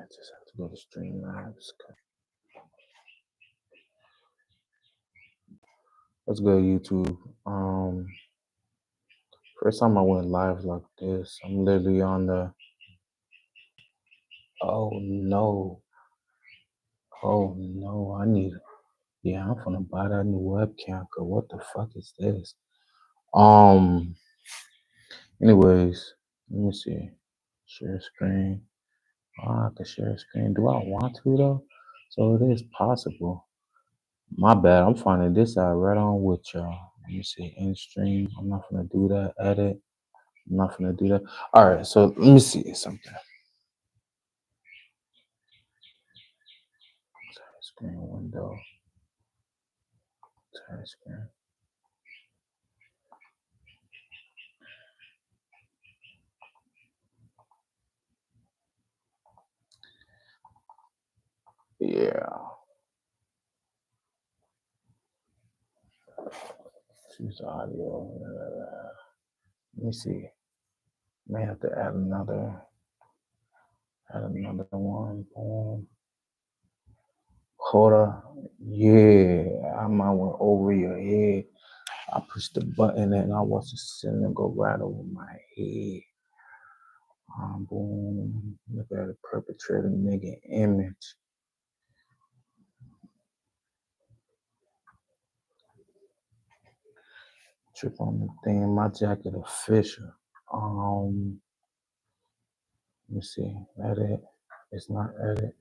just have to go to stream lives. What's good, YouTube? First time I went live like this, I'm literally on the. Oh no! I need. Yeah, I'm gonna buy that new webcam. Cause what the fuck is this? Anyways, let me see. Share screen. I can share screen. Do I want to though? So it is possible. My bad. I'm finding this out right on with y'all. Let me see. In stream. I'm not gonna do that. Edit. I'm not gonna do that. All right. So let me see something. Screen window. Screen. Yeah. Choose audio. Let me see. May have to add another one. Boom. Hold up. Yeah. I might went over your head. I pushed the button and I wasn't sitting and go right over my head. Boom. Look at the perpetrator nigga image. Trip on the thing. My jacket official. Let me see. Edit. It's not edit.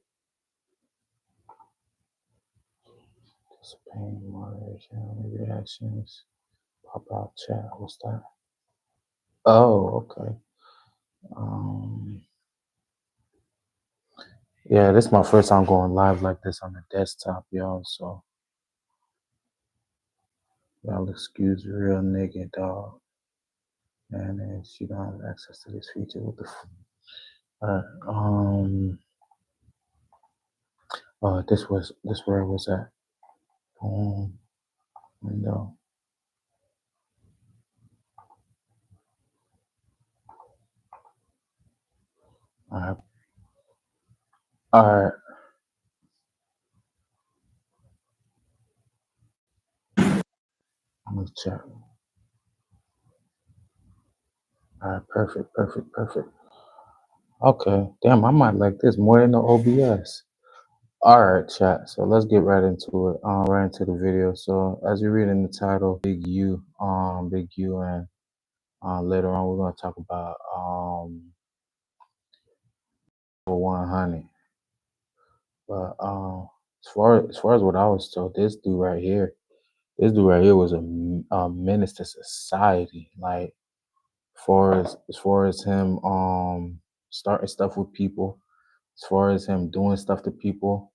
Display moderation, reactions. Pop out chat. What's that? Oh, okay. Yeah, this is my first time going live like this on the desktop, y'all. So y'all excuse the real nigga, dog. And then she don't have access to this feature. What the this where it was at. Boom. Window. All right. I'm gonna check. All right, perfect. Okay, damn, I might like this more than the OBS. All right, chat. So let's get right into it. Right into the video. So as you read in the title, Big U, and later on we're gonna talk about 100. But as far as what I was told, this dude right here was a menace to society. Like, as far as him starting stuff with people, as far as him doing stuff to people.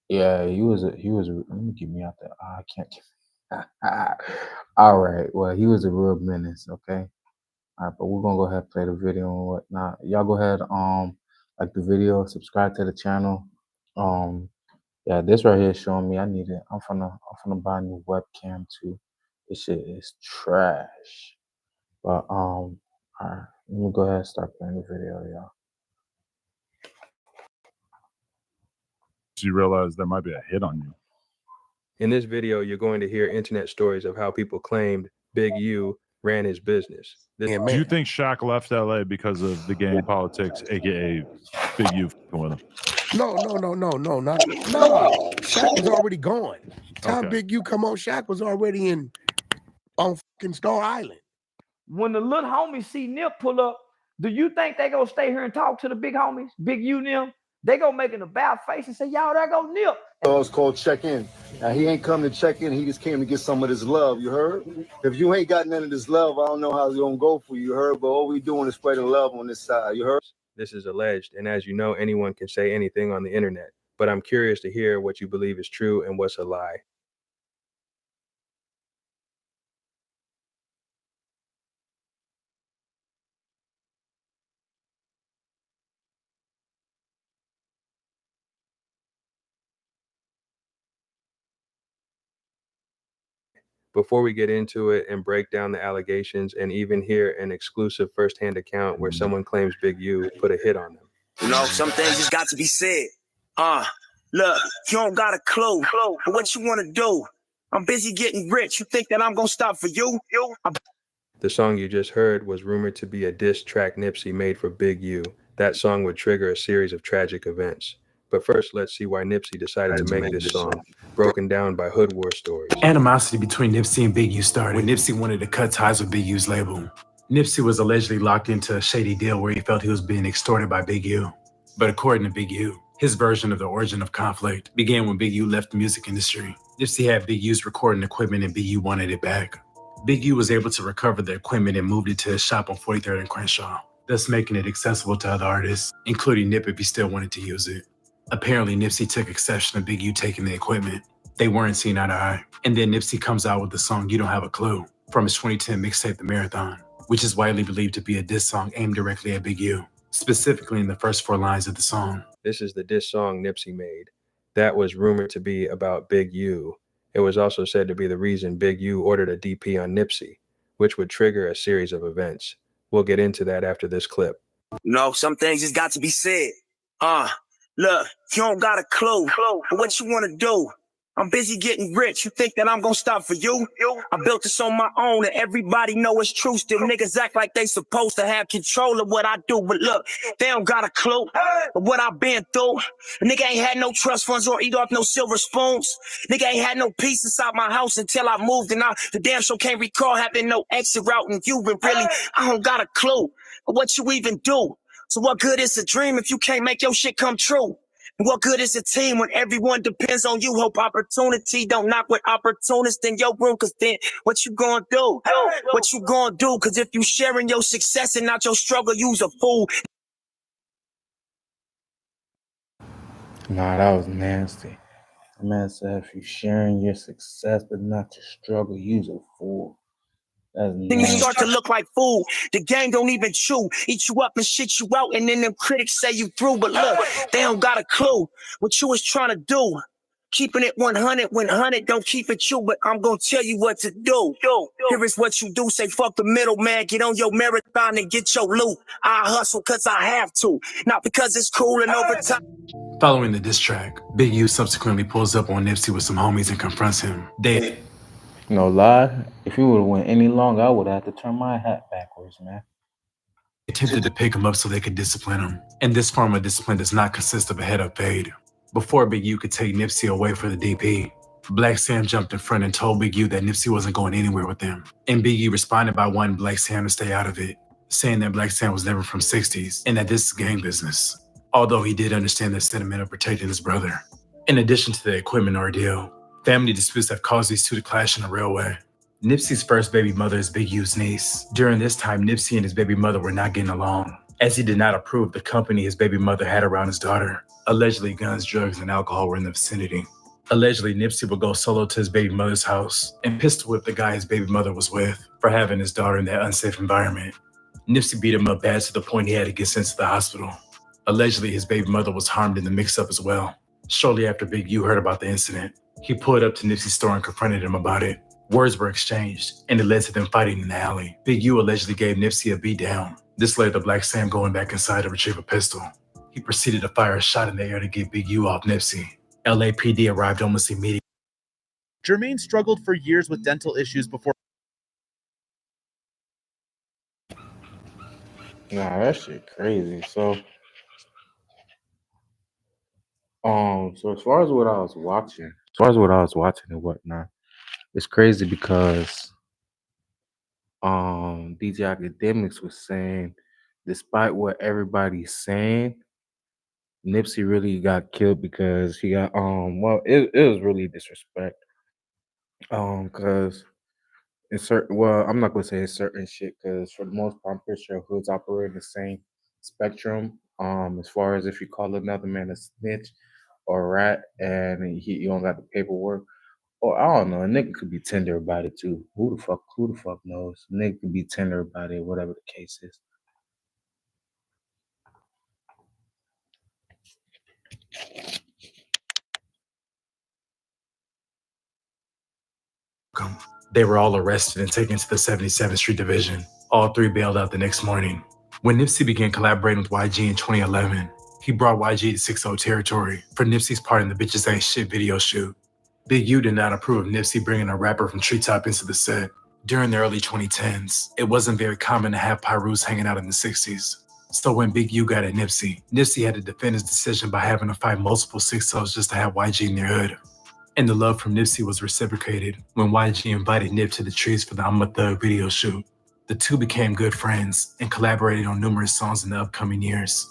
Yeah, he was. Let me get me out there. I can't. All right. Well, he was a real menace. Okay. All right, but we're gonna go ahead and play the video and whatnot. Y'all go ahead, like the video, subscribe to the channel. Yeah, this right here is showing me I need it. I'm finna buy a new webcam too. This shit is trash. But all right, let me go ahead and start playing the video, y'all. You realize there might be a hit on you. In this video, you're going to hear internet stories of how people claimed Big U ran his business. Do you think Shaq left LA because of the gang politics, aka Big U with him? No. Shaq was already gone. Time Big U come on, Shaq was already on fucking Star Island. When the little homies see Nip pull up, do you think they gonna stay here and talk to the big homies, Big U Nip? They gonna make an about face and say, y'all, there go Nip. It's called check-in. Now, he ain't come to check in. He just came to get some of this love, you heard? If you ain't got none of this love, I don't know how it's going to go for you, heard? But all we doing is spreading love on this side, you heard? This is alleged, and as you know, anyone can say anything on the internet. But I'm curious to hear what you believe is true and what's a lie. Before we get into it and break down the allegations and even hear an exclusive firsthand account where someone claims Big U put a hit on them. You know, some things just got to be said. Look, you don't got a clue for what you want to do. I'm busy getting rich. You think that I'm gonna stop for you? The song you just heard was rumored to be a diss track Nipsey made for Big U. That song would trigger a series of tragic events. But first, let's see why Nipsey decided to make this song, broken down by Hood War Stories. Animosity between Nipsey and Big U started when Nipsey wanted to cut ties with Big U's label. Nipsey was allegedly locked into a shady deal where he felt he was being extorted by Big U. But according to Big U, his version of the origin of conflict began when Big U left the music industry. Nipsey had Big U's recording equipment and Big U wanted it back. Big U was able to recover the equipment and moved it to his shop on 43rd and Crenshaw, thus making it accessible to other artists, including Nip if he still wanted to use it. Apparently, Nipsey took exception to Big U taking the equipment. They weren't seen eye to eye. And then Nipsey comes out with the song You Don't Have a Clue from his 2010 mixtape The Marathon, which is widely believed to be a diss song aimed directly at Big U, specifically in the first 4 lines of the song. This is the diss song Nipsey made. That was rumored to be about Big U. It was also said to be the reason Big U ordered a DP on Nipsey, which would trigger a series of events. We'll get into that after this clip. You know, some things just got to be said. Look, you don't got a clue for what you want to do. I'm busy getting rich. You think that I'm gonna stop for you? I built this on my own and everybody know it's true. Still niggas act like they supposed to have control of what I do. But look, they don't got a clue of what I've been through. A nigga ain't had no trust funds or eat off no silver spoons. Nigga ain't had no peace inside my house until I moved. And I the damn sure can't recall having no exit route. And you been really, I don't got a clue of what you even do. So what good is a dream if you can't make your shit come true? What good is a team when everyone depends on you? Hope opportunity don't knock with opportunists in your room. Cause then what you gonna do? What you gonna do? Cause if you sharing your success and not your struggle, you's a fool. Nah, that was nasty. The man said if you sharing your success but not your struggle, you's a fool. That's Then you start to look like food. The gang don't even chew. Eat you up and shit you out, and then them critics say you through. But look, they don't got a clue what you was trying to do. Keeping it 100 when 100 don't keep it you, but I'm gonna tell you what to do. Here is what you do. Say fuck the middleman. Get on your marathon and get your loot. I hustle cause I have to, not because it's cool and over time. Following the diss track, Big U subsequently pulls up on Nipsey with some homies and confronts him. They no lie, if you would have went any longer, I would have had to turn my hat backwards, man. attempted to pick him up so they could discipline him. And this form of discipline does not consist of a head-up fade. Before Big U could take Nipsey away for the DP, Black Sam jumped in front and told Big U that Nipsey wasn't going anywhere with them. And Big U responded by wanting Black Sam to stay out of it, saying that Black Sam was never from 60s and that this is gang business. Although he did understand the sentiment of protecting his brother. In addition to the equipment ordeal, family disputes have caused these two to clash in the railway. Nipsey's first baby mother is Big U's niece. During this time, Nipsey and his baby mother were not getting along, as he did not approve the company his baby mother had around his daughter. Allegedly, guns, drugs, and alcohol were in the vicinity. Allegedly, Nipsey would go solo to his baby mother's house and pistol whip the guy his baby mother was with for having his daughter in that unsafe environment. Nipsey beat him up bad to the point he had to get sent to the hospital. Allegedly, his baby mother was harmed in the mix-up as well. Shortly after Big U heard about the incident, he pulled up to Nipsey's store and confronted him about it. Words were exchanged, and it led to them fighting in the alley. Big U allegedly gave Nipsey a beat down. This led to Black Sam going back inside to retrieve a pistol. He proceeded to fire a shot in the air to get Big U off Nipsey. LAPD arrived almost immediately. Jermaine struggled for years with dental issues before. Nah, that shit crazy. So as far as what I was watching, and whatnot, it's crazy because DJ Academics was saying, despite what everybody's saying, Nipsey really got killed because he got it was really disrespect. Because in certain, I'm not gonna say certain shit, because for the most part, I'm pretty sure hoods operate in the same spectrum. As far as if you call another man a snitch or a rat and you don't got the paperwork, or I don't know, a nigga could be tender about it too. Who the fuck knows? A nigga could be tender about it, whatever the case is. They were all arrested and taken to the 77th Street Division. All three bailed out the next morning. When Nipsey began collaborating with YG in 2011, He brought YG to 6-0 territory for Nipsey's part in the Bitches Ain't Shit video shoot. Big U did not approve of Nipsey bringing a rapper from Treetop into the set. During the early 2010s, it wasn't very common to have Pyrus hanging out in the 60s. So when Big U got at Nipsey, Nipsey had to defend his decision by having to fight multiple 6-0s just to have YG in their hood. And the love from Nipsey was reciprocated when YG invited Nip to the trees for the I'm a Thug video shoot. The two became good friends and collaborated on numerous songs in the upcoming years.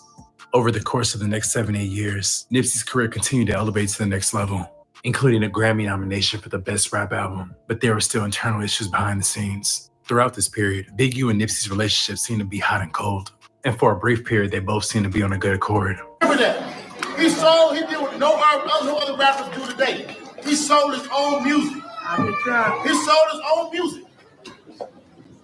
Over the course of the next 7-8 years, Nipsey's career continued to elevate to the next level, including a Grammy nomination for the Best Rap Album, but there were still internal issues behind the scenes. Throughout this period, Big U and Nipsey's relationship seemed to be hot and cold, and for a brief period, they both seemed to be on a good accord. Remember that. He did what no other rappers do today. He sold his own music. He sold his own music.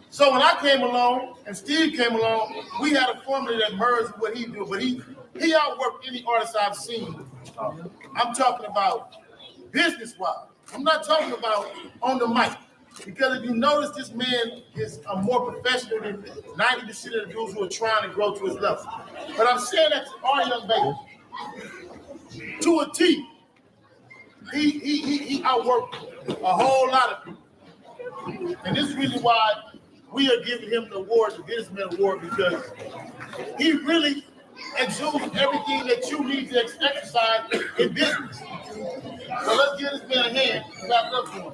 So when I came along and Steve came along, we had a formula that merged what he do, but he outworked any artist I've seen. I'm talking about business-wise. I'm not talking about on the mic. Because if you notice, this man is a more professional than 90% of the dudes who are trying to grow to his level. But I'm saying that to our young baby, to a T. He outworked a whole lot of people. And this is really why we are giving him the award, the Businessman Award, because he really exudes everything that you need to exercise in business. So let's give this man a hand and wrap it up for him.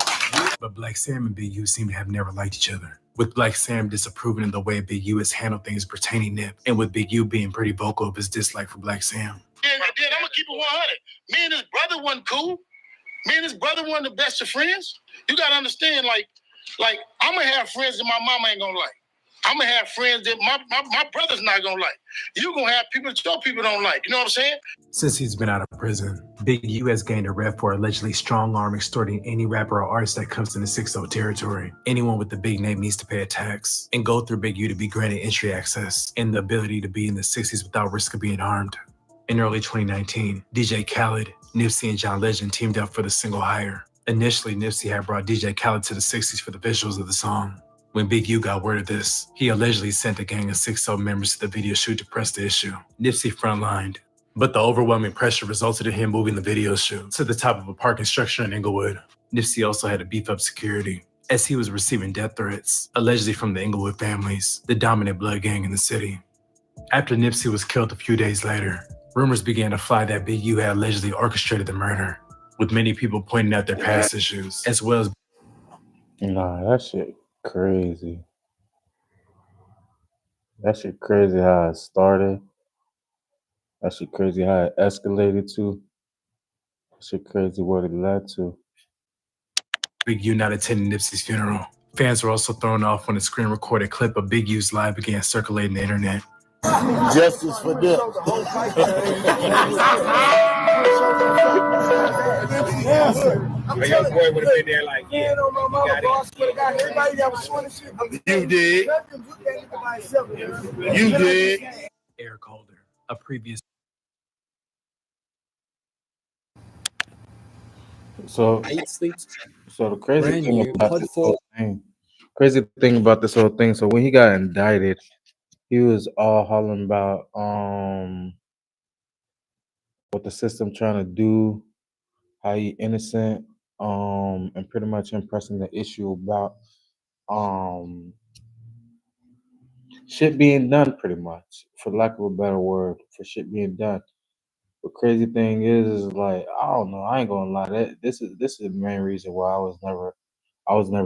But Black Sam and Big U seem to have never liked each other, with Black Sam disapproving of the way Big U has handled things pertaining to Nip, and with Big U being pretty vocal of his dislike for Black Sam. And then I'm gonna keep it 100. Me and his brother wasn't cool. Me and his brother weren't the best of friends. You gotta understand, like I'm gonna have friends that my mama ain't gonna like. I'm gonna have friends that my brother's not gonna like. You're gonna have people that your people don't like. You know what I'm saying? Since he's been out of prison, Big U has gained a rep for allegedly strong-arm extorting any rapper or artist that comes into 6-0 territory. Anyone with a big name needs to pay a tax and go through Big U to be granted entry access and the ability to be in the 60s without risk of being harmed. In early 2019, DJ Khaled, Nipsey, and John Legend teamed up for the single Higher. Initially, Nipsey had brought DJ Khaled to the 60s for the visuals of the song. When Big U got word of this, he allegedly sent a gang of 6-0 members to the video shoot to press the issue. Nipsey frontlined, but the overwhelming pressure resulted in him moving the video shoot to the top of a parking structure in Inglewood. Nipsey also had to beef up security, as he was receiving death threats, allegedly from the Inglewood families, the dominant blood gang in the city. After Nipsey was killed a few days later, rumors began to fly that Big U had allegedly orchestrated the murder, with many people pointing out their past issues, as well as... Nah, that shit crazy. That shit crazy how it started. That shit crazy how it escalated to. That shit crazy what it led to. Big U not attending Nipsey's funeral. Fans were also thrown off when a screen-recorded clip of Big U's live began circulating the internet. Justice for Nip. A young boy would have been there like, yeah, You did. You did. Eric Holder, a previous... So the crazy thing about this whole thing, so when he got indicted, he was all hollering about what the system trying to do, how he innocent, and pretty much him pressing the issue about shit being done, pretty much, for lack of a better word, for shit being done. The crazy thing is like, I don't know, I ain't gonna lie, this is the main reason why I was never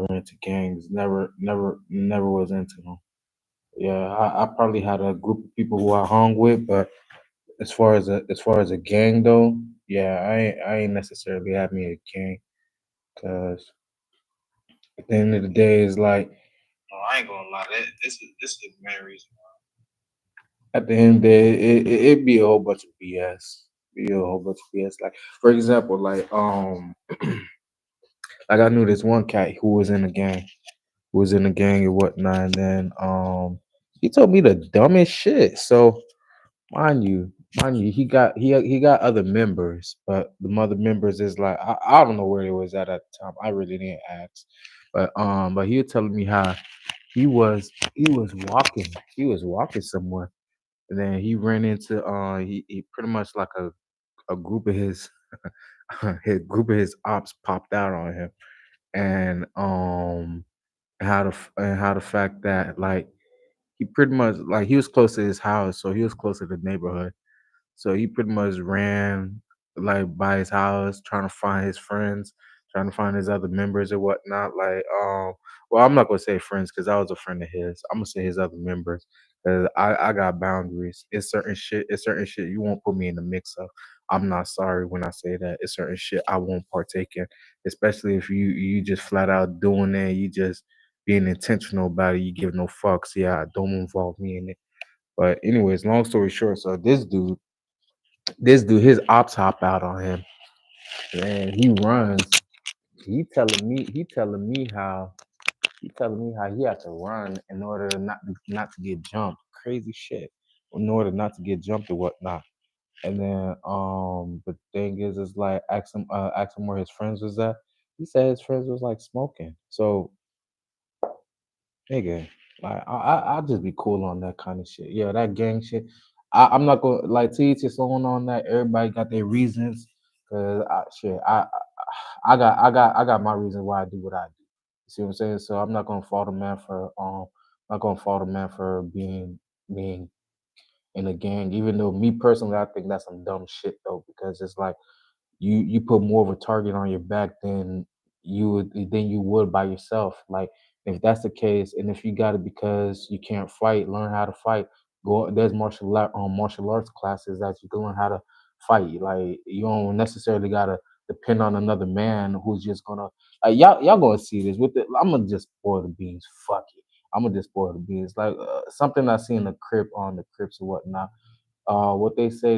into gangs, never was into them. Yeah, I probably had a group of people who I hung with, but as far as a gang though, yeah, I ain't necessarily had me a gang, cause at the end of the day, it's like, no, I ain't gonna lie, this is the main reason why. At the end of the day, it'd be a whole bunch of BS. Like, for example, like like I knew this one cat who was in a gang, and whatnot, and then he told me the dumbest shit. So mind you, he got other members, but the other members is like, I don't know where they was at the time. I really didn't ask, but he was telling me how he was walking somewhere, and then he ran into he pretty much like a group of his his ops popped out on him, and how the fact that like he pretty much like he was close to his house, so he was close to the neighborhood. So he pretty much ran like by his house, trying to find his friends, trying to find his other members or whatnot. Like, well, I'm not gonna say friends because I was a friend of his. I'm gonna say his other members because I got boundaries. It's certain shit you won't put me in the mix of. I'm not sorry when I say that. It's certain shit I won't partake in, especially if you just flat out doing it. You just being intentional about it. You give no fucks. Yeah, don't involve me in it. But anyways, long story short, so this dude, his ops hop out on him, and he runs. He telling me how he had to run in order to not to get jumped. Crazy shit. In order not to get jumped or whatnot. And then the thing is like ask him where his friends was at. He said his friends was like smoking. So nigga, like I just be cool on that kind of shit. Yeah, that gang shit. I'm not gonna like to each his own on that. Everybody got their reasons. Cause I got my reasons why I do what I do. You see what I'm saying? So I'm not gonna fault a man for not gonna fault a man for being in a gang. Even though me personally, I think that's some dumb shit though, because it's like you put more of a target on your back than you would by yourself. Like if that's the case, and if you got it because you can't fight, learn how to fight. Go there's martial arts classes that you can learn how to fight. Like you don't necessarily gotta depend on another man who's just gonna y'all gonna see this with it. I'm gonna just spoil the beans. Fuck it. I'm gonna just spoil the beans. Like something I see in the crib on the Crips or whatnot. What they say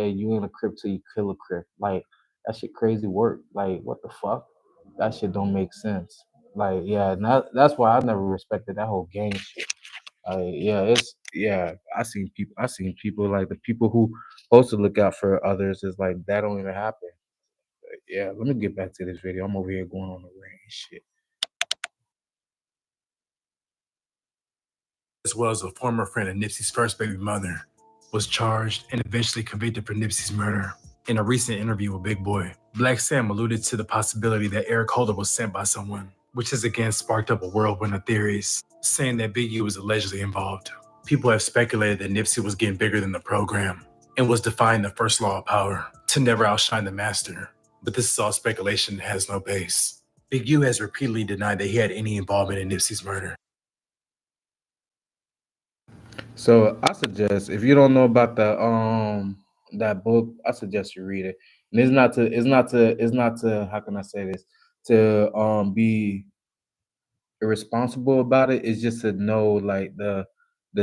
you in a Crip till you kill a Crip. Like that shit crazy work. Like what the fuck? That shit don't make sense. Like yeah, and that's why I never respected that whole gang shit. Yeah, it's yeah. I seen people like the people who supposed to look out for others is like that don't even happen. But yeah, let me get back to this video. I'm over here going on the rant and shit. As well as a former friend of Nipsey's first baby mother, was charged and eventually convicted for Nipsey's murder. In a recent interview with Big Boy, Black Sam alluded to the possibility that Eric Holder was sent by someone, which has again sparked up a whirlwind of theories, saying that Big U was allegedly involved. People have speculated that Nipsey was getting bigger than the program and was defying the first law of power to never outshine the master. But this is all speculation that has no base. Big U has repeatedly denied that he had any involvement in Nipsey's murder. So I suggest if you don't know about that book, I suggest you read it. And it's not to how can I say this to be irresponsible about it. It's just to know like the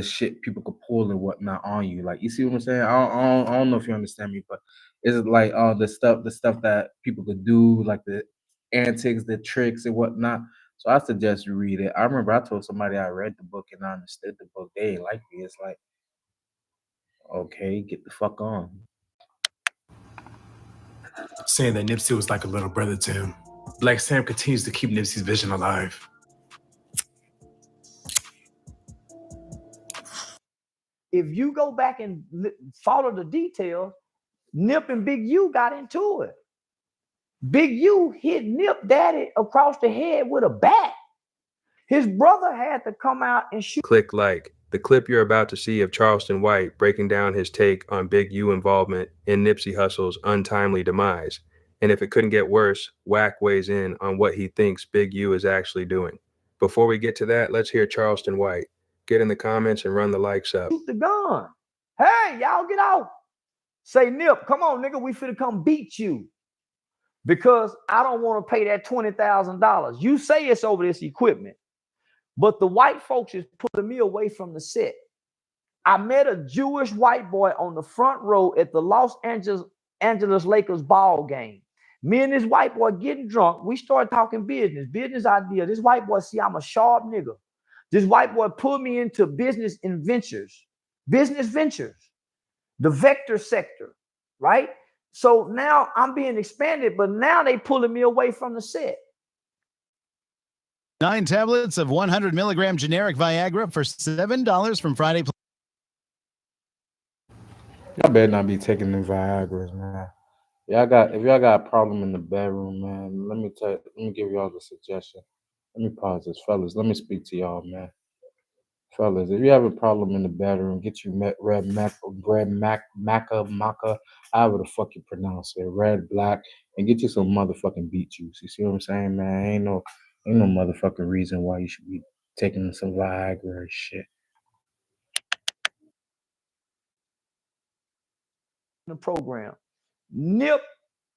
shit people could pull and whatnot on you. Like you see what I'm saying? I don't know if you understand me, but it's like the stuff that people could do, like the antics, the tricks and whatnot. So I suggest you read it. I remember I told somebody I read the book and I understood the book. They ain't like me. It's like, okay, get the fuck on. Saying that Nipsey was like a little brother to him. Black Sam continues to keep Nipsey's vision alive. If you go back and follow the details, Nip and Big U got into it. Big U hit Nip Daddy across the head with a bat. His brother had to come out and shoot. Click like. The clip you're about to see of Charleston White breaking down his take on Big U involvement in Nipsey Hussle's untimely demise. And if it couldn't get worse, Wack weighs in on what he thinks Big U is actually doing. Before we get to that, let's hear Charleston White. Get in the comments and run the likes up. Shoot the gun. Hey, y'all get out. Say, Nip, come on, nigga, we finna come beat you. Because I don't want to pay that $20,000. You say it's over this equipment. But the white folks is pulling me away from the set. I met a Jewish white boy on the front row at the Los Angeles Lakers ball game. Me and this white boy getting drunk. We started talking business idea. This white boy see I'm a sharp nigga. This white boy pulled me into business ventures, the vector sector, right? So now I'm being expanded, but now they pulling me away from the set. 9 tablets of 100 milligram generic Viagra for $7 from Friday. Y'all better not be taking them Viagra's, man. If y'all got a problem in the bedroom, man, let me give y'all the suggestion. Let me pause this, fellas. Let me speak to y'all, man. Fellas, if you have a problem in the bedroom, get you maca, however the fuck you pronounce it, red, black, and get you some motherfucking beet juice. You see what I'm saying, man? Ain't no motherfucking reason why you should be taking some Viagra or shit. The program. Nip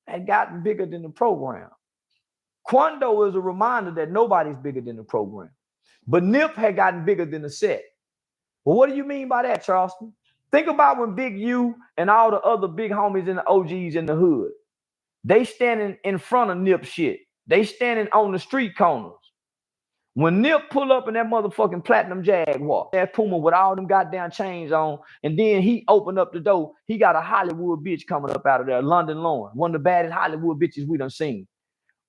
had gotten bigger than the program. Quando is a reminder that nobody's bigger than the program. But Nip had gotten bigger than the set. Well, what do you mean by that, Charleston? Think about when Big U and all the other big homies and the OGs in the hood, they standing in front of Nip shit. They standing on the street corners. When Nip pull up in that motherfucking platinum Jaguar, that Puma with all them goddamn chains on, and then he opened up the door, he got a Hollywood bitch coming up out of there, London Lauren, one of the baddest Hollywood bitches we done seen.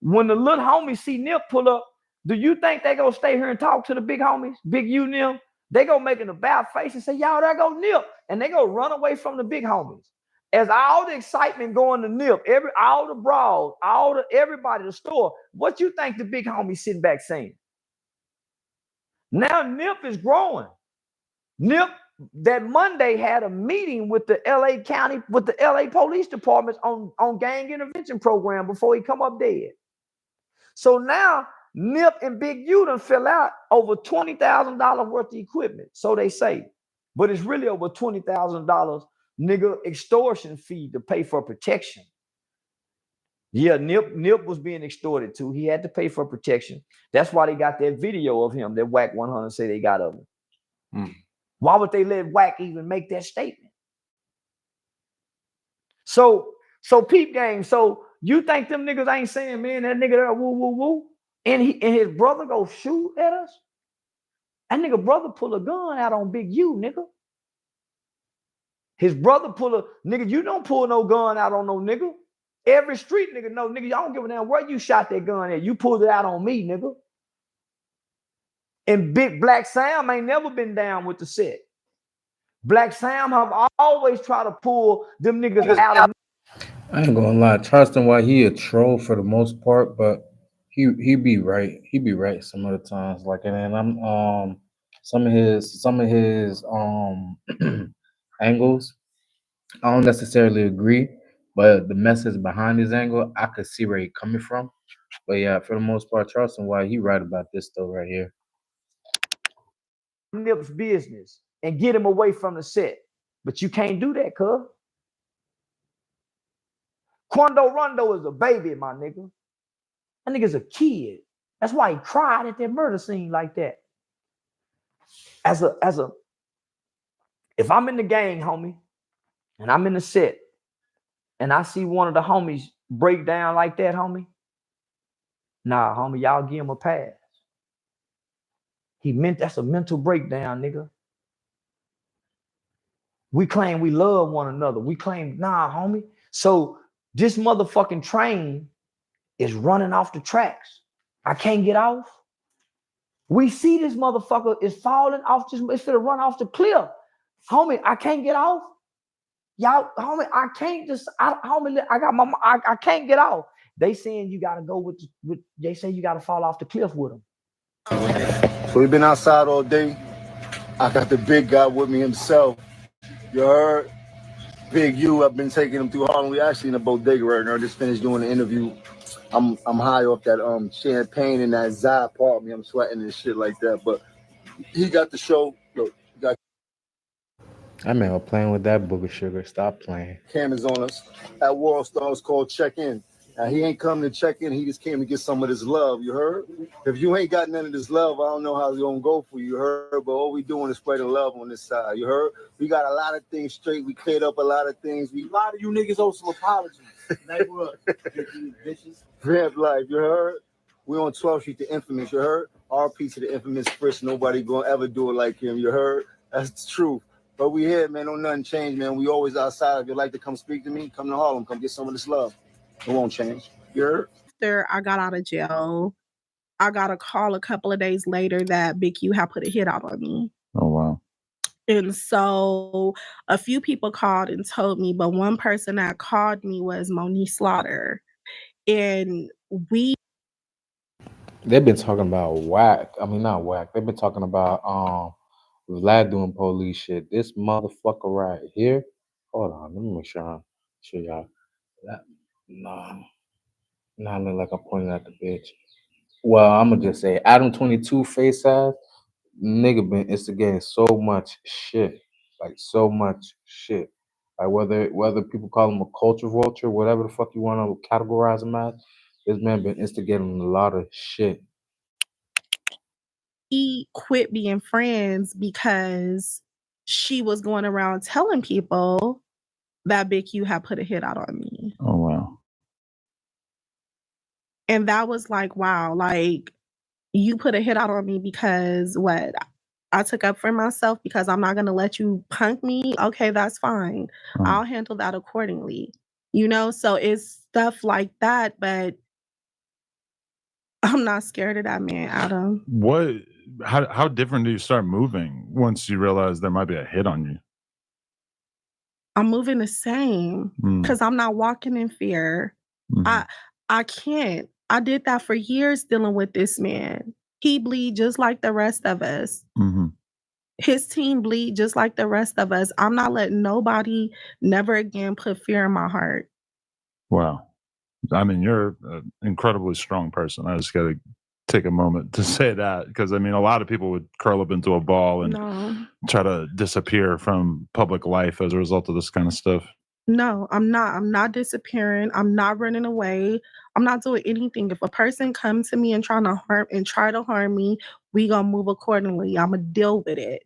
When the little homies see Nip pull up, do you think they gonna stay here and talk to the big homies, Big U Nip? They gonna make an about face and say, y'all, there go Nip, and they gonna run away from the big homies. As all the excitement going to Nip, all the brawls, everybody, the store, what you think the big homies sitting back saying? Now Nip is growing. Nip that Monday had a meeting with the LA County, with the LA Police Departments on gang intervention program before he come up dead. So now Nip and Big U done fill out over $20,000 worth of equipment. So they say, but it's really over $20,000 nigga extortion fee to pay for protection. Yeah, Nip was being extorted too. He had to pay for protection. That's why they got that video of him that Wack 100 say they got of him. Why would they let Wack even make that statement? So peep game. So you think them niggas ain't saying, man, that nigga there woo woo woo, and his brother go shoot at us? That nigga brother pull a gun out on Big U, nigga. His brother nigga, you don't pull no gun out on no nigga. Every street nigga know, nigga, y'all don't give a damn where you shot that gun at. You pulled it out on me, nigga. And Big Black Sam ain't never been down with the set. Black Sam have always tried to pull them niggas out of. I ain't gonna lie, Charleston, why he a troll for the most part, but he be right. He be right some of the times. Like, and then I'm some of his angles, I don't necessarily agree, but the message behind his angle, I could see where he coming from. But yeah, for the most part, Charleston White, he right about this though right here. Nip's business and get him away from the set. But you can't do that, cuz. Quando Rondo is a baby, my nigga. That nigga's a kid. That's why he cried at that murder scene like that. If I'm in the gang, homie, and I'm in the set, and I see one of the homies break down like that, homie, nah, homie, y'all give him a pass. That's a mental breakdown, nigga. We claim we love one another. We claim, nah, homie. So this motherfucking train is running off the tracks. I can't get off. We see this motherfucker is falling off. It's gonna run off the cliff. Homie, I can't get off. Y'all, homie, I can't just, homie, I can't get off. They saying you gotta go they say you gotta fall off the cliff with them. So we've been outside all day. I got the big guy with me himself. You heard? Big U, I've been taking him through Harlem. We actually in a bodega right now. I just finished doing the interview. I'm high off that champagne and that Zai part me. I'm sweating and shit like that. But he got the show. Look, he got I man was playing with that booger sugar. Stop playing. cameras on us at World Stars called Check In. Now he ain't come to check in. He just came to get some of this love. You heard? If you ain't got none of this love, I don't know how it's gonna go for you. You heard? But all we doing is spreading love on this side. You heard? We got a lot of things straight. We cleared up a lot of things. A lot of you niggas owe some apologies. Bitches. Vamp life. You heard? We on 12th Street, the infamous. You heard? RP to the infamous Frisk. Nobody gonna ever do it like him. You heard? That's the truth. But we here, man. Don't nothing change, man. We always outside. If you'd like to come speak to me, come to Harlem. Come get some of this love. It won't change. You heard? After I got out of jail, I got a call a couple of days later that Big U had put a hit out on me. Oh wow. And so a few people called and told me, but one person that called me was Monique Slaughter. And They've been talking about Wack. I mean, not Wack. They've been talking about Vlad doing police shit. This motherfucker right here. Hold on, let me make sure I'm show y'all. That, nah, nah, I look like I'm pointing at the bitch. Well, I'm gonna just say Adam 22 face ass nigga been instigating so much shit, like so much shit. Like whether people call him a culture vulture, whatever the fuck you want to categorize him as, this man been instigating a lot of shit. he quit being friends because she was going around telling people that Big U had put a hit out on me. Oh wow. And that was like, wow, like you put a hit out on me because what? I took up for myself because I'm not going to let you punk me. Okay, that's fine. I'll handle that accordingly. You know, so it's stuff like that, but I'm not scared of that man, Adam. How different do you start moving once you realize there might be a hit on you? I'm moving the same because I'm not walking in fear. I can't. I did that for years dealing with this man. He bleed just like the rest of us. His team bleed just like the rest of us. I'm not letting nobody never again put fear in my heart. Wow. I mean, you're an incredibly strong person. I just got to take a moment to say that because, I mean, a lot of people would curl up into a ball and try to disappear from public life as a result of this kind of stuff. No, I'm not. I'm not disappearing. I'm not running away. I'm not doing anything. If a person comes to me and try to harm me, we gonna move accordingly. I'm gonna deal with it.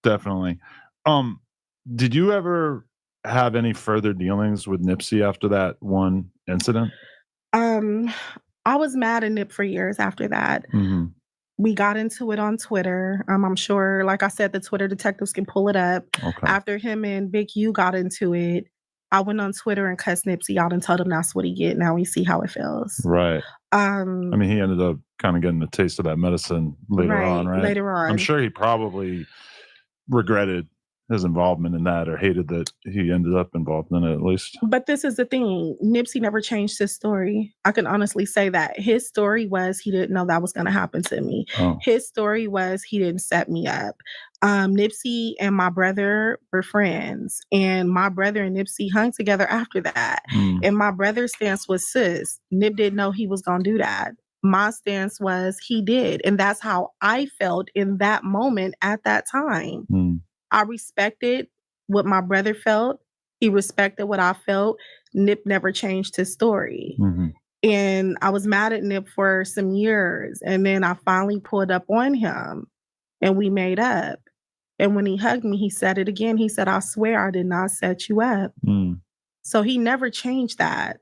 Definitely. Did you ever have any further dealings with Nipsey after that one incident? I was mad at Nip for years after that. We got into it on Twitter. I'm sure, like I said, the Twitter detectives can pull it up. After him and Big U got into it, I went on Twitter and cussed Nipsey out and told him that's what he get. Now we see how it feels. Right. I mean, he ended up kind of getting a taste of that medicine later on, right? Later on. I'm sure he probably regretted his involvement in that or hated that he ended up involved in it at least. But this is the thing. Nipsey never changed his story. I can honestly say that. His story was he didn't know that was going to happen to me. His story was he didn't set me up. Nipsey and my brother were friends. And my brother and Nipsey hung together after that. And my brother's stance was, sis, Nip didn't know he was going to do that. My stance was he did. And that's how I felt in that moment at that time. I respected what my brother felt. He respected what I felt. Nip never changed his story. And I was mad at Nip for some years. And then I finally pulled up on him and we made up. And when he hugged me, he said it again. He said, I swear I did not set you up. So he never changed that.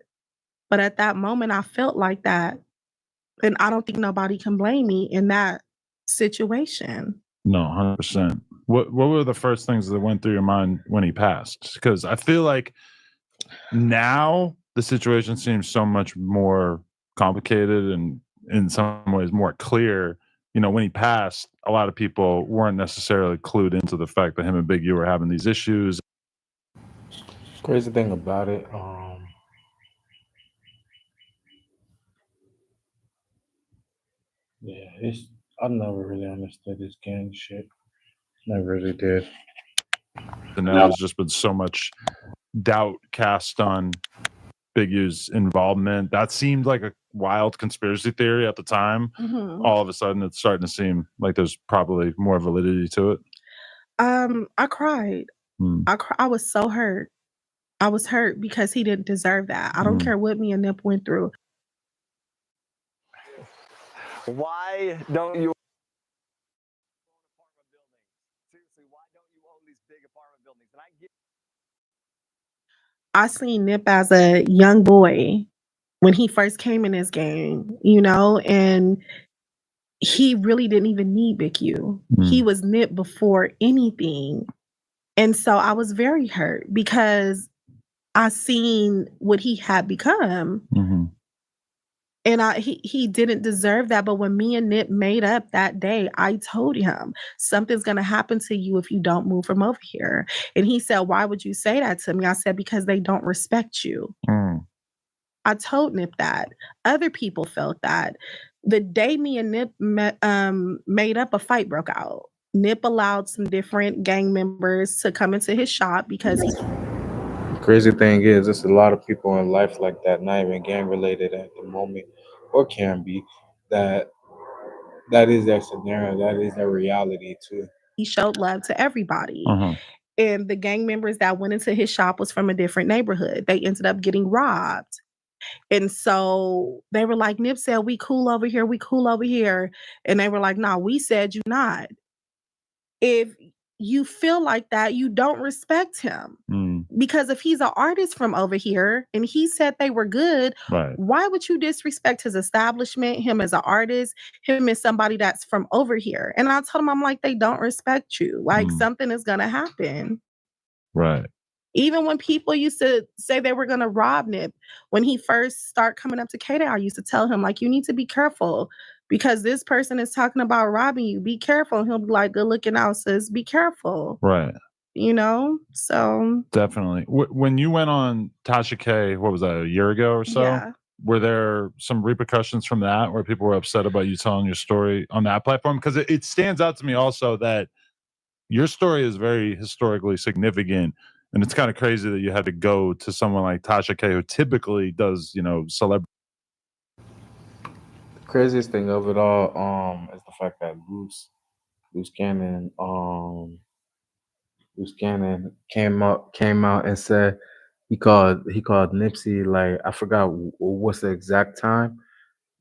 But at that moment, I felt like that. And I don't think nobody can blame me in that situation. No, 100%. What were the first things that went through your mind when he passed? Because I feel like now the situation seems so much more complicated and in some ways more clear. You know, when he passed, a lot of people weren't necessarily clued into the fact that him and Big U were having these issues. Crazy thing about it, yeah, I never really understood this gang shit. Never really did. And now there's just been so much doubt cast on Big U's involvement. That seemed like a wild conspiracy theory at the time. All of a sudden, it's starting to seem like there's probably more validity to it. I cried. I was so hurt. I was hurt because he didn't deserve that. I don't care what me and Nip went through. Why don't you? Seriously, why don't you own these big apartment buildings? And I seen Nip as a young boy when he first came in this game, you know, and he really didn't even need Big U. He was Nip before anything. And so I was very hurt because I seen what he had become. And he didn't deserve that. But when me and Nip made up that day, I told him something's gonna happen to you if you don't move from over here. And he said, "Why would you say that to me?" I said, "Because they don't respect you." I told Nip that. Other people felt that. The day me and Nip made up, a fight broke out. Nip allowed some different gang members to come into his shop because he. Crazy thing is, there's a lot of people in life like that, not even gang related at the moment, or can be, that is their scenario, that is their reality too. He showed love to everybody. And the gang members that went into his shop was from a different neighborhood. They ended up getting robbed. And so they were like, Nip said, "We cool over here, we cool over here." And they were like, "Nah, we said you not." If you feel like that, you don't respect him. Because if he's an artist from over here and he said they were good, why would you disrespect his establishment, him as an artist, him as somebody that's from over here? And I told him, I'm like, they don't respect you. Like something is going to happen. Right. Even when people used to say they were going to rob Nip, when he first started coming up to K-Day, I used to tell him, like, you need to be careful because this person is talking about robbing you. Be careful. And he'll be like, good looking out, sis. Be careful. Right. You know? So. Definitely. When you went on Tasha K, what was that, a year ago or so? Yeah. Were there some repercussions from that where people were upset about you telling your story on that platform? Because it stands out to me also that your story is very historically significant. And it's kind of crazy that you had to go to someone like Tasha K, who typically does, celebrity. The craziest thing of it all, is the fact that Loose Cannon came out and said he called Nipsey, like, I forgot what's the exact time,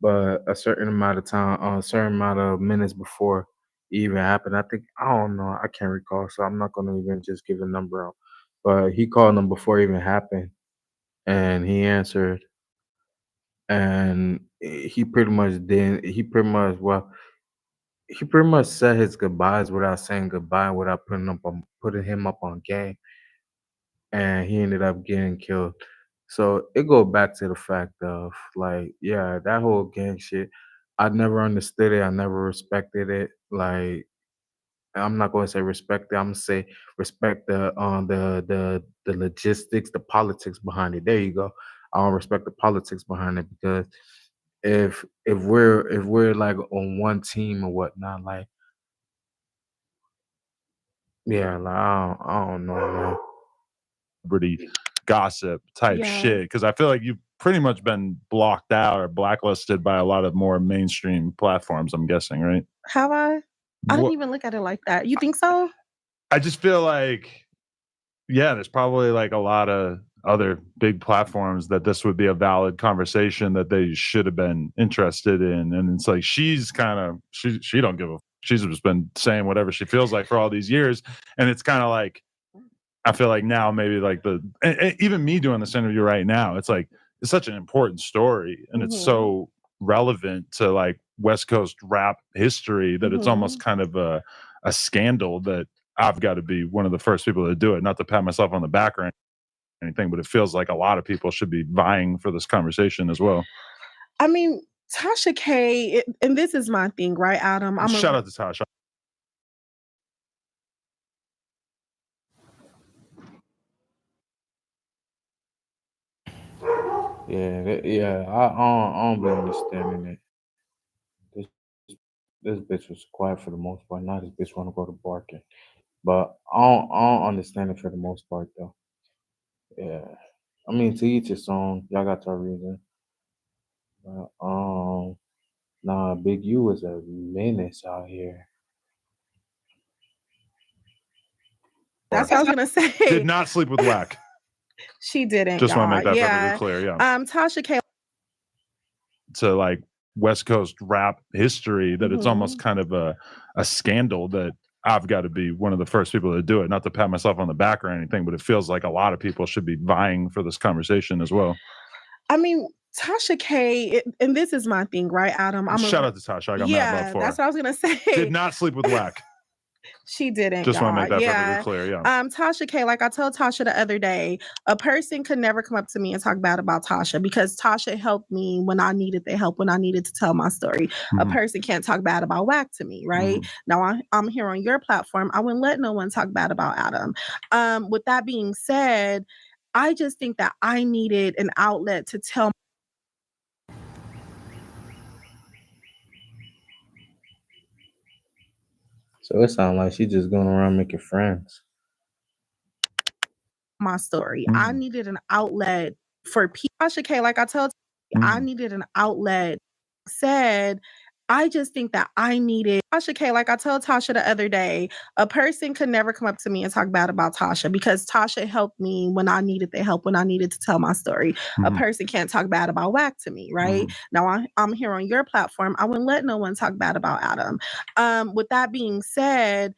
but a certain amount of time, a certain amount of minutes before it even happened. I don't know, I can't recall, so I'm not gonna even just give a number out. But he called him before it even happened, and he answered, and he pretty much said his goodbyes without saying goodbye, without putting him up on game, and he ended up getting killed. So it goes back to the fact of, like, yeah, that whole gang shit, I never understood it. I never respected it. Like, I'm not going to say respect it. I'm going to say respect the logistics, the politics behind it. There you go. I don't respect the politics behind it, because if we're like on one team or whatnot, like, yeah, like, I don't know, man. Celebrity gossip type shit, because I feel like you've pretty much been blocked out or blacklisted by a lot of more mainstream platforms, I'm guessing, right? Have I? I didn't even look at it like that. You think so? I just feel like, yeah, there's probably like a lot of other big platforms that this would be a valid conversation that they should have been interested in. And it's like, she's kind of, she don't give a, she's just been saying whatever she feels like for all these years. And it's kind of like, I feel like now maybe like even me doing this interview right now, it's like, it's such an important story and it's so relevant to like West Coast rap history that it's almost kind of a scandal that I've got to be one of the first people to do it. Not to pat myself on the back or anything, but it feels like a lot of people should be vying for this conversation as well. I mean, Tasha K, and this is my thing, right, Adam? Shout out to Tasha. Yeah, I don't be understanding it. This bitch was quiet for the most part. Now this bitch want to go to barking, but I don't understand it for the most part though. Yeah, I mean, to each his own. Y'all got your reason. But nah, Big U is a menace out here. That's what I was gonna say. Did not sleep with Wack. She didn't. Just want to make that perfectly clear. Yeah. Tasha K. To like West Coast rap history that it's almost kind of a scandal that I've got to be one of the first people to do it. Not to pat myself on the back or anything, but it feels like a lot of people should be vying for this conversation as well. I mean, Tasha K, and this is my thing, right, Adam? Shout out to Tasha. I got mad love for that's her. what I was gonna say. Did not sleep with Wack. She didn't, Just want to make y'all. that Yeah. perfectly clear. Yeah. Tasha K, like I told Tasha the other day, a person could never come up to me and talk bad about Tasha because Tasha helped me when I needed the help, when I needed to tell my story. A person can't talk bad about Wack to me, right? Now I'm here on your platform. I wouldn't let no one talk bad about Adam. With that being said, I just think that I needed an outlet to tell. So it sounds like she's just going around making friends. My story. I needed an outlet for people. Tasha K, like I told you, I needed an outlet. Said, I just think that I needed Tasha K, like I told Tasha the other day, a person could never come up to me and talk bad about Tasha because Tasha helped me when I needed the help, when I needed to tell my story. A person can't talk bad about Wack to me, right? Now I'm here on your platform. I wouldn't let no one talk bad about Adam. With that being said,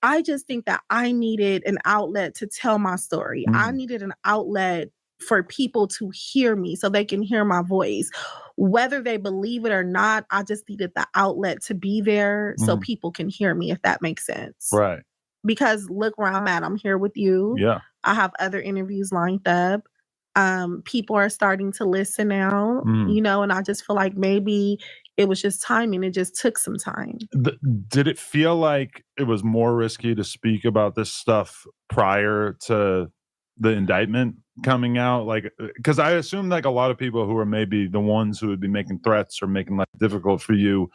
I just think that I needed an outlet to tell my story. I needed an outlet for people to hear me so they can hear my voice. Whether they believe it or not, I just needed the outlet to be there so people can hear me, if that makes sense. Right. Because look where I'm at. I'm here with you. Yeah. I have other interviews lined up. People are starting to listen now, you know, and I just feel like maybe it was just timing. It just took some time. Did it feel like it was more risky to speak about this stuff prior to the indictment coming out? Like, because I assume like a lot of people who are maybe the ones who would be making threats or making life difficult for you,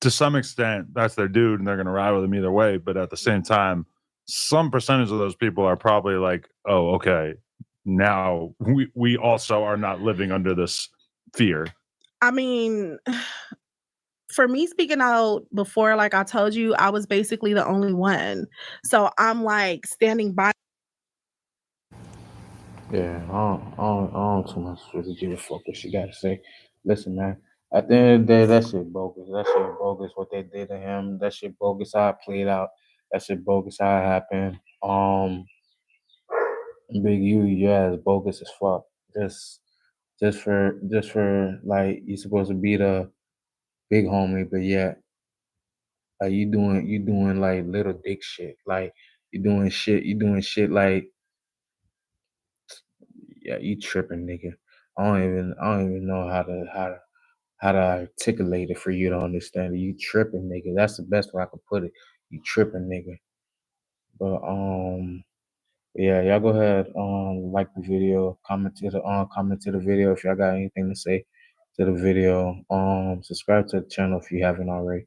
to some extent, that's their dude and they're going to ride with him either way. But at the same time, some percentage of those people are probably like, oh, okay, now we also are not living under this fear. I mean, for me speaking out before, like I told you, I was basically the only one. So I'm like standing by. Yeah, I don't too much really give a fuck what she got to say. Listen, man, at the end of the day, that shit bogus. That shit bogus what they did to him. That shit bogus how it played out. That shit bogus how it happened. Big U, yeah, it's bogus as fuck. Just for like you supposed to be the big homie, but yeah, like you doing like little dick shit. Like you doing shit like yeah, you tripping, nigga. I don't even know how to articulate it for you to understand it. You tripping, nigga. That's the best way I could put it. You tripping, nigga. But yeah, y'all go ahead, like the video, comment to the video if y'all got anything to say to the video. Subscribe to the channel if you haven't already.